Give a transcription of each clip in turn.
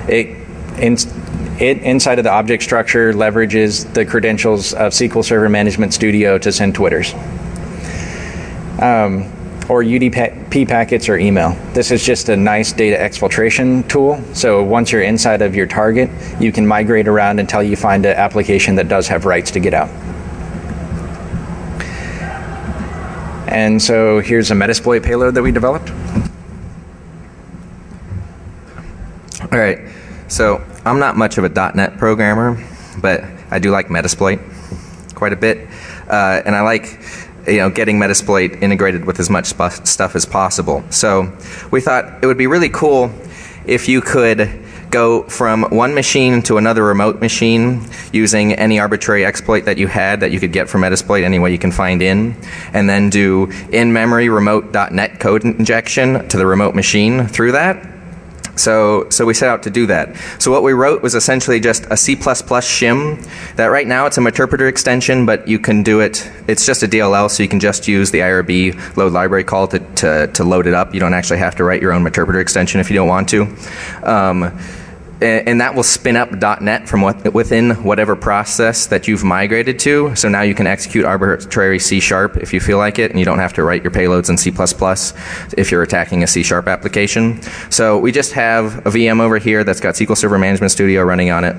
It, inside of the object structure, leverages the credentials of SQL Server Management Studio to send Twitters. Or UDP packets or email. This is just a nice data exfiltration tool. So once you're inside of your target, you can migrate around until you find an application that does have rights to get out. And so here's a Metasploit payload that we developed. All right, so I'm not much of a .NET programmer, but I do like Metasploit quite a bit. And I like getting Metasploit integrated with as much stuff as possible. So we thought it would be really cool if you could go from one machine to another remote machine using any arbitrary exploit that you had that you could get from Metasploit any way you can find in, and then do in-memory remote.NET code injection to the remote machine through that. So we set out to do that. So what we wrote was essentially just a C++ shim that right now it's a interpreter extension, but you can do it, it's just a DLL, so you can just use the IRB load library call to load it up. You don't actually have to write your own interpreter extension if you don't want to. And that will spin up .NET from within whatever process that you've migrated to. So now you can execute arbitrary C# if you feel like it, and you don't have to write your payloads in C++ if you're attacking a C# application. So we just have a VM over here that's got SQL Server Management Studio running on it.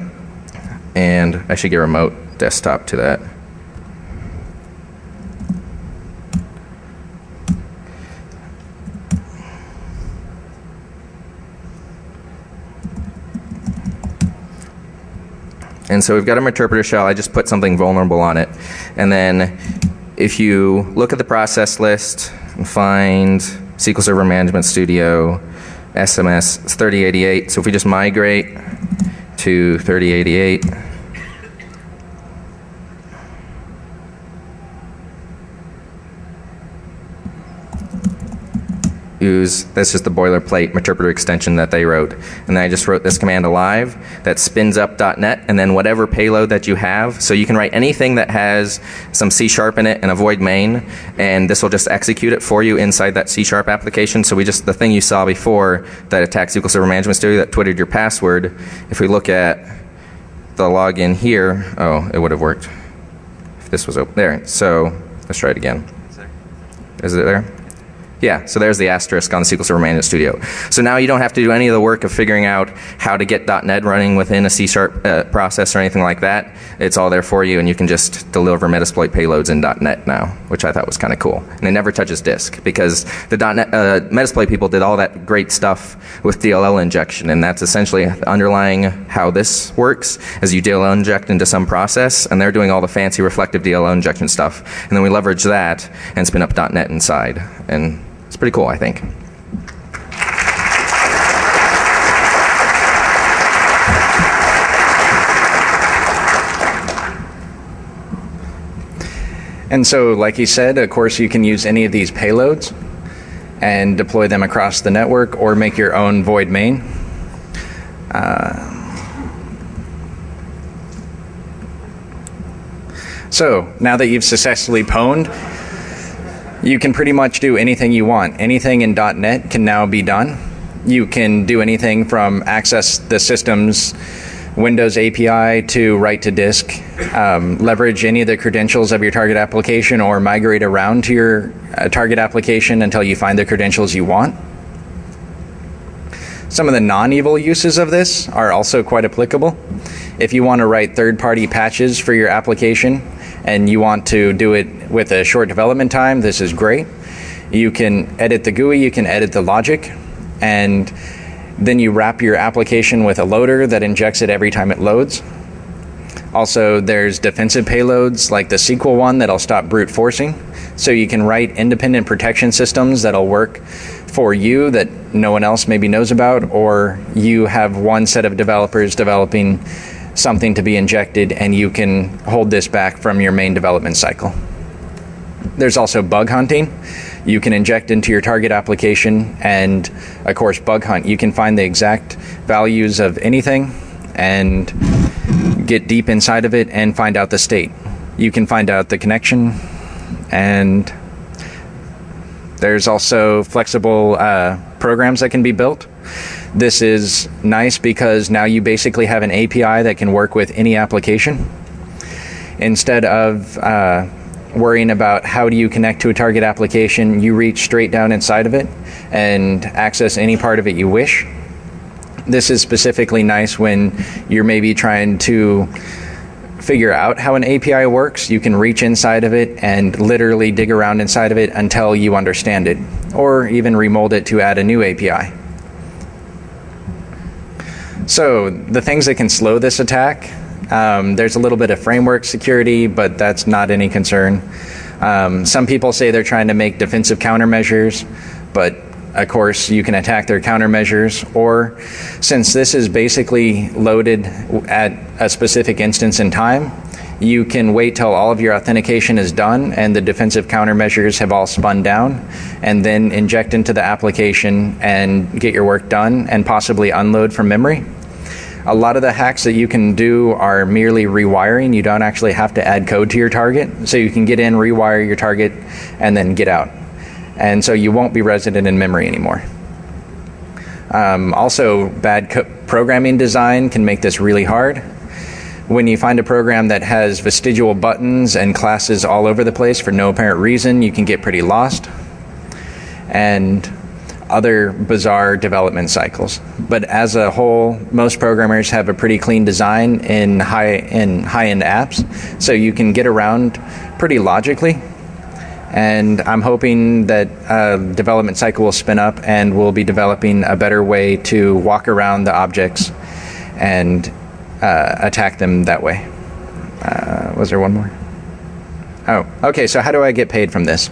And I should get remote desktop to that. And so we've got an interpreter shell. I just put something vulnerable on it. And then if you look at the process list and find SQL Server Management Studio, SMS, it's 3088. So if we just migrate to 3088, that's just the boilerplate interpreter extension that they wrote. And then I just wrote this command alive that spins up .NET and then whatever payload that you have. So you can write anything that has some C# in it and a void main, and this will just execute it for you inside that C# application. So the thing you saw before that attacked SQL Server Management Studio that twittered your password, if we look at the login here, oh, it would have worked if this was open. There, so let's try it again. Is it there? Yeah, so there's the asterisk on the SQL Server Management Studio. So now you don't have to do any of the work of figuring out how to get .NET running within a C# process or anything like that. It's all there for you, and you can just deliver Metasploit payloads in .NET now, which I thought was kind of cool. And it never touches disk, because the .NET Metasploit people did all that great stuff with DLL injection, and that's essentially underlying how this works, as you DLL inject into some process, and they're doing all the fancy reflective DLL injection stuff. And then we leverage that and spin up .NET inside. And it's pretty cool, I think. And so, like you said, of course, you can use any of these payloads and deploy them across the network or make your own void main. So, now that you've successfully pwned, you can pretty much do anything you want. Anything in .NET can now be done. You can do anything from access the system's Windows API to write to disk, leverage any of the credentials of your target application, or migrate around to your target application until you find the credentials you want. Some of the non-evil uses of this are also quite applicable. If you want to write third-party patches for your application and you want to do it with a short development time, this is great. You can edit the GUI, you can edit the logic, and then you wrap your application with a loader that injects it every time it loads. Also, there's defensive payloads like the SQL one that'll stop brute forcing. So you can write independent protection systems that'll work for you that no one else maybe knows about, or you have one set of developers developing something to be injected and you can hold this back from your main development cycle. There's also bug hunting. You can inject into your target application and, of course, bug hunt. You can find the exact values of anything and get deep inside of it and find out the state. You can find out the connection, and there's also flexible programs that can be built This is nice because now you basically have an API that can work with any application. Instead of worrying about how do you connect to a target application, you reach straight down inside of it and access any part of it you wish. This is specifically nice when you're maybe trying to figure out how an API works. You can reach inside of it and literally dig around inside of it until you understand it, or even remold it to add a new API. So the things that can slow this attack, there's a little bit of framework security, but that's not any concern. Some people say they're trying to make defensive countermeasures, but of course you can attack their countermeasures, or since this is basically loaded at a specific instance in time, you can wait till all of your authentication is done and the defensive countermeasures have all spun down, and then inject into the application and get your work done and possibly unload from memory. A lot of the hacks that you can do are merely rewiring. You don't actually have to add code to your target. So you can get in, rewire your target, and then get out. And so you won't be resident in memory anymore. Also, bad programming design can make this really hard. When you find a program that has vestigial buttons and classes all over the place for no apparent reason, you can get pretty lost. And other bizarre development cycles. But as a whole, most programmers have a pretty clean design in high-end apps, so you can get around pretty logically. And I'm hoping that development cycle will spin up and we'll be developing a better way to walk around the objects and attack them that way. Was there one more? Oh, okay, so how do I get paid from this?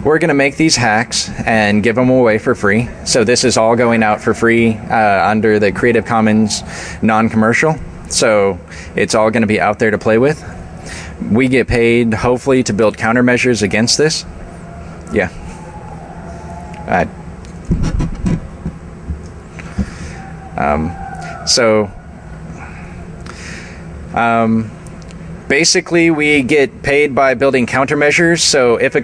We're going to make these hacks and give them away for free. So this is all going out for free under the Creative Commons non-commercial. So it's all going to be out there to play with. We get paid, hopefully, to build countermeasures against this. Yeah. Basically, we get paid by building countermeasures. So if a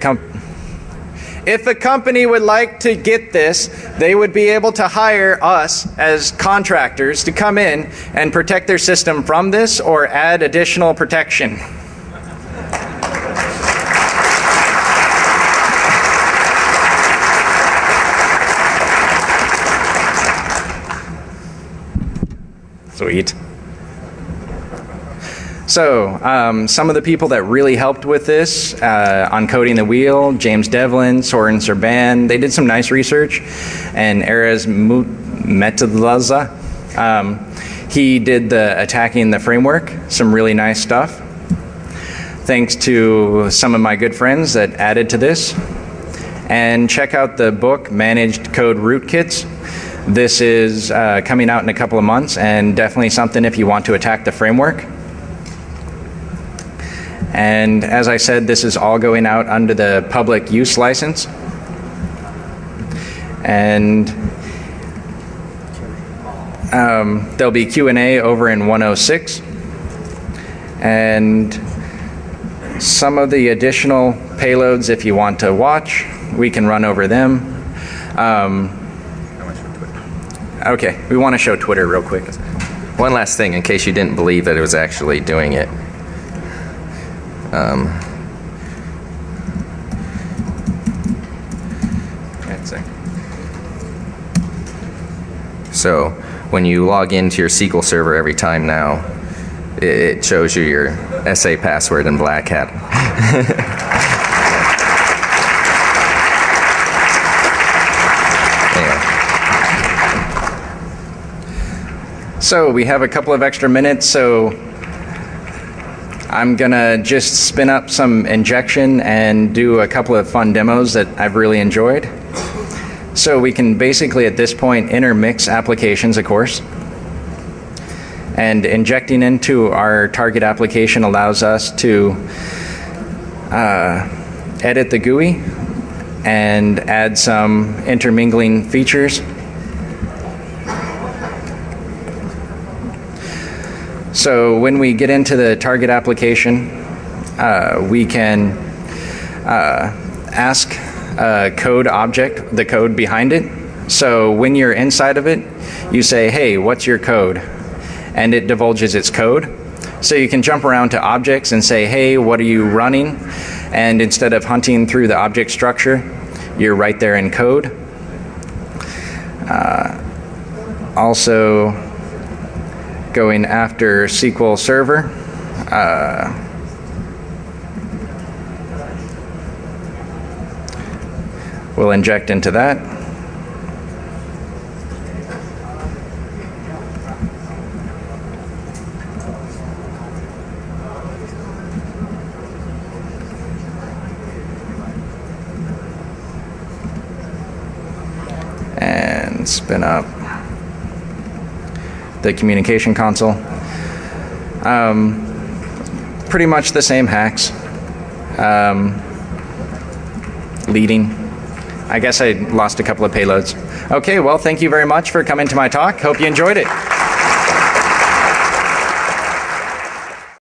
company would like to get this, they would be able to hire us as contractors to come in and protect their system from this or add additional protection. Sweet. So, some of the people that really helped with this, on Coding the Wheel, James Devlin, Soren Serban, they did some nice research, and Erez Metadlaza, he did the attacking the framework, some really nice stuff. Thanks to some of my good friends that added to this. And check out the book, Managed Code Rootkits. This is coming out in a couple of months, and definitely something if you want to attack the framework. And as I said, this is all going out under the public use license. And there'll be Q&A over in 106. And some of the additional payloads, if you want to watch, we can run over them. Okay, we want to show Twitter real quick. One last thing, in case you didn't believe that it was actually doing it. So when you log into your SQL server every time now, it shows you your SA password in black hat. Anyway. So we have a couple of extra minutes, so I'm gonna just spin up some injection and do a couple of fun demos that I've really enjoyed. So we can basically at this point intermix applications, of course. And injecting into our target application allows us to edit the GUI and add some intermingling features. So when we get into the target application, we can ask a code object, the code behind it, So when you're inside of it, you say, hey, what's your code? And it divulges its code. So you can jump around to objects and say, hey, what are you running? And instead of hunting through the object structure, you're right there in code. Also, going after SQL Server. We'll inject into that. And spin up the communication console. Pretty much the same hacks. Leading. I guess I lost a couple of payloads. Okay, well, thank you very much for coming to my talk. Hope you enjoyed it.